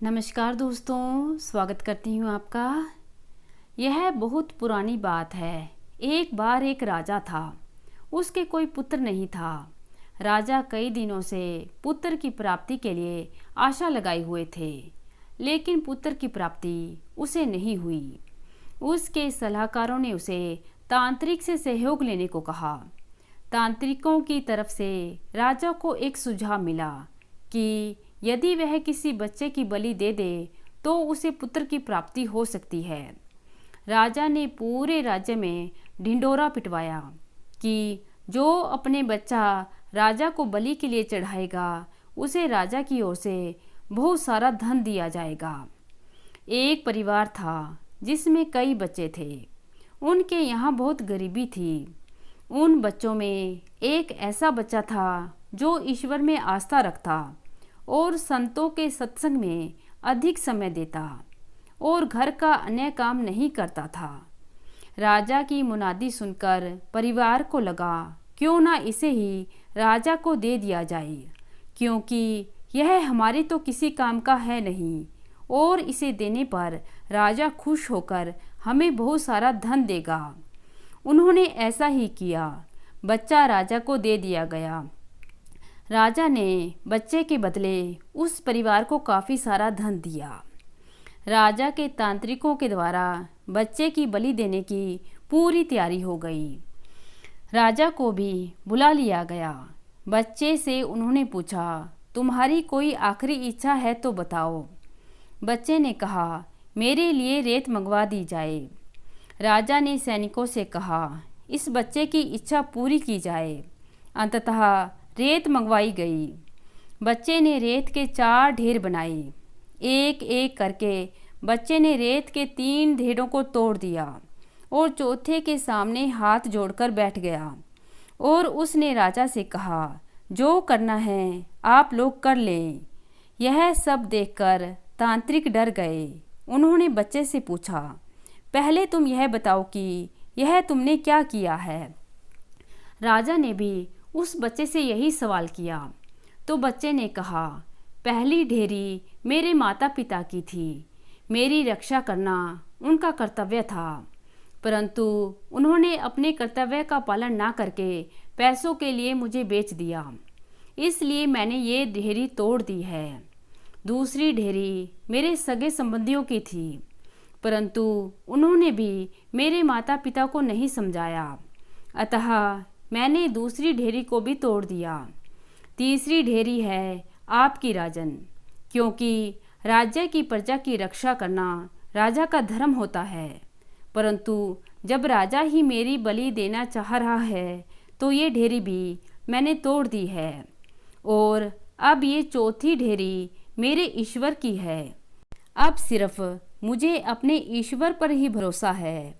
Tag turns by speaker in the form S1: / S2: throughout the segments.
S1: नमस्कार दोस्तों, स्वागत करती हूँ आपका। यह बहुत पुरानी बात है। एक बार एक राजा था। उसके कोई पुत्र नहीं था। राजा कई दिनों से पुत्र की प्राप्ति के लिए आशा लगाए हुए थे, लेकिन पुत्र की प्राप्ति उसे नहीं हुई। उसके सलाहकारों ने उसे तांत्रिक से सहयोग लेने को कहा। तांत्रिकों की तरफ से राजा को एक सुझाव मिला कि यदि वह किसी बच्चे की बलि दे दे तो उसे पुत्र की प्राप्ति हो सकती है। राजा ने पूरे राज्य में ढिंढोरा पिटवाया कि जो अपने बच्चा राजा को बलि के लिए चढ़ाएगा उसे राजा की ओर से बहुत सारा धन दिया जाएगा। एक परिवार था जिसमें कई बच्चे थे। उनके यहाँ बहुत गरीबी थी। उन बच्चों में एक ऐसा बच्चा था जो ईश्वर में आस्था रखता और संतों के सत्संग में अधिक समय देता और घर का अन्य काम नहीं करता था। राजा की मुनादी सुनकर परिवार को लगा क्यों ना इसे ही राजा को दे दिया जाए, क्योंकि यह हमारे तो किसी काम का है नहीं और इसे देने पर राजा खुश होकर हमें बहुत सारा धन देगा। उन्होंने ऐसा ही किया। बच्चा राजा को दे दिया गया। राजा ने बच्चे के बदले उस परिवार को काफ़ी सारा धन दिया। राजा के तांत्रिकों के द्वारा बच्चे की बलि देने की पूरी तैयारी हो गई। राजा को भी बुला लिया गया। बच्चे से उन्होंने पूछा, तुम्हारी कोई आखिरी इच्छा है तो बताओ। बच्चे ने कहा, मेरे लिए रेत मंगवा दी जाए। राजा ने सैनिकों से कहा, इस बच्चे की इच्छा पूरी की जाए। अंततः रेत मंगवाई गई। बच्चे ने रेत के 4 ढेर बनाए। एक एक करके बच्चे ने रेत के 3 ढेरों को तोड़ दिया और चौथे के सामने हाथ जोड़कर बैठ गया और उसने राजा से कहा, जो करना है आप लोग कर लें। यह सब देखकर तांत्रिक डर गए। उन्होंने बच्चे से पूछा, पहले तुम यह बताओ कि यह तुमने क्या किया है। राजा ने भी उस बच्चे से यही सवाल किया। तो बच्चे ने कहा, पहली ढेरी मेरे माता पिता की थी। मेरी रक्षा करना उनका कर्तव्य था, परंतु उन्होंने अपने कर्तव्य का पालन ना करके पैसों के लिए मुझे बेच दिया, इसलिए मैंने ये ढेरी तोड़ दी है। दूसरी ढेरी मेरे सगे संबंधियों की थी, परंतु उन्होंने भी मेरे माता पिता को नहीं समझाया, अतः मैंने दूसरी ढेरी को भी तोड़ दिया। तीसरी ढेरी है आपकी राजन, क्योंकि राज्य की प्रजा की रक्षा करना राजा का धर्म होता है, परंतु जब राजा ही मेरी बलि देना चाह रहा है तो ये ढेरी भी मैंने तोड़ दी है और अब ये चौथी ढेरी मेरे ईश्वर की है। अब सिर्फ मुझे अपने ईश्वर पर ही भरोसा है,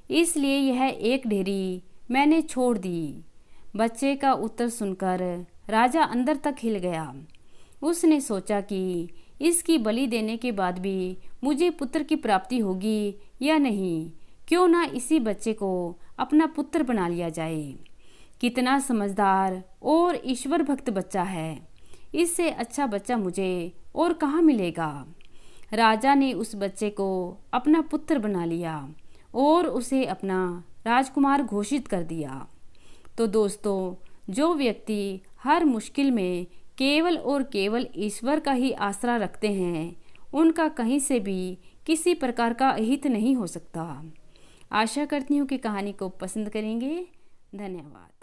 S1: इसलिए यह एक ढेरी मैंने छोड़ दी। बच्चे का उत्तर सुनकर राजा अंदर तक हिल गया। उसने सोचा कि इसकी बलि देने के बाद भी मुझे पुत्र की प्राप्ति होगी या नहीं, क्यों ना इसी बच्चे को अपना पुत्र बना लिया जाए। कितना समझदार और ईश्वर भक्त बच्चा है, इससे अच्छा बच्चा मुझे और कहाँ मिलेगा। राजा ने उस बच्चे को अपना पुत्र बना लिया और उसे अपना राजकुमार घोषित कर दिया। तो दोस्तों, जो व्यक्ति हर मुश्किल में केवल और केवल ईश्वर का ही आसरा रखते हैं, उनका कहीं से भी किसी प्रकार का अहित नहीं हो सकता। आशा करती हूँ कि कहानी को पसंद करेंगे। धन्यवाद।